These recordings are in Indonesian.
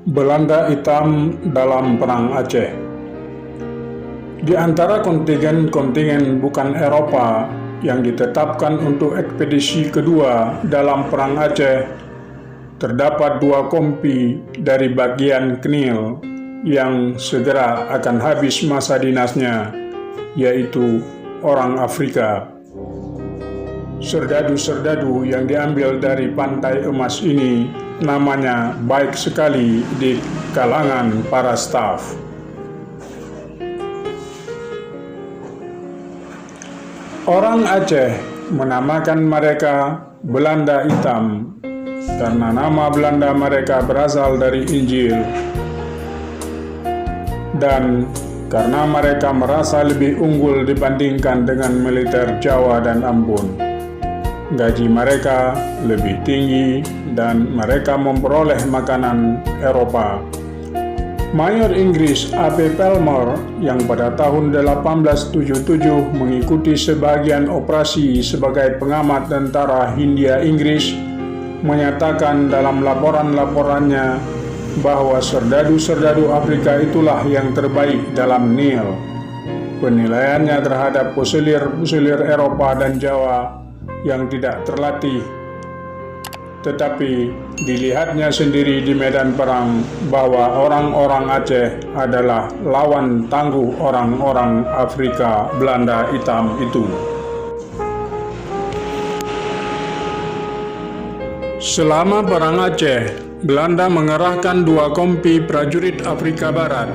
Belanda Hitam dalam Perang Aceh. Di antara kontingen-kontingen bukan Eropa yang ditetapkan untuk ekspedisi kedua dalam Perang Aceh, terdapat 2 kompi dari bagian Knil yang segera akan habis masa dinasnya, yaitu orang Afrika. Serdadu-serdadu yang diambil dari Pantai Emas ini namanya baik sekali di kalangan para staf. Orang Aceh menamakan mereka Belanda Hitam karena nama Belanda mereka berasal dari Injil, dan karena mereka merasa lebih unggul dibandingkan dengan militer Jawa dan Ambon. Gaji mereka lebih tinggi dan mereka memperoleh makanan Eropa. Mayor Inggris A.P. Palmer yang pada tahun 1877 mengikuti sebagian operasi sebagai pengamat tentara Hindia Inggris menyatakan dalam laporan-laporannya bahwa serdadu-serdadu Afrika itulah yang terbaik dalam Nil. Penilaiannya terhadap pusilir-pusilir Eropa dan Jawa yang tidak terlatih, tetapi dilihatnya sendiri di medan perang bahwa orang-orang Aceh adalah lawan tangguh orang-orang Afrika Belanda Hitam itu. Selama Perang Aceh, Belanda mengerahkan 2 kompi prajurit Afrika Barat.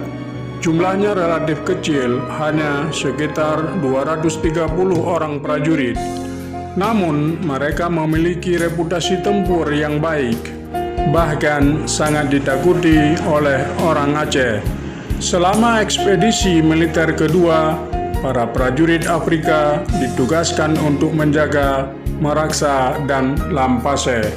Jumlahnya relatif kecil, hanya sekitar 230 orang prajurit. Namun, mereka memiliki reputasi tempur yang baik, bahkan sangat ditakuti oleh orang Aceh. Selama ekspedisi militer kedua, para prajurit Afrika ditugaskan untuk menjaga Meraksa dan Lampase.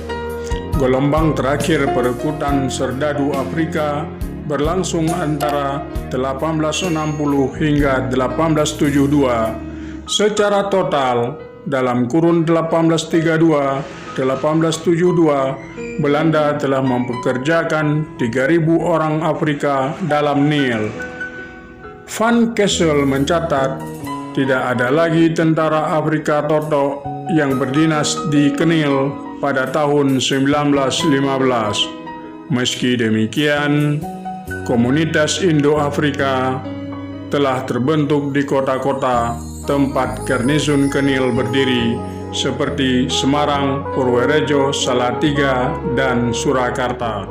Gelombang terakhir perekrutan serdadu Afrika berlangsung antara 1860 hingga 1872. Secara total, dalam kurun 1832-1872, Belanda telah mempekerjakan 3.000 orang Afrika dalam Nil. Van Kessel mencatat, tidak ada lagi tentara Afrika Totok yang berdinas di Knil pada tahun 1915. Meski demikian, komunitas Indo-Afrika telah terbentuk di kota-kota tempat garnisun Knil berdiri seperti Semarang, Purworejo, Salatiga, dan Surakarta.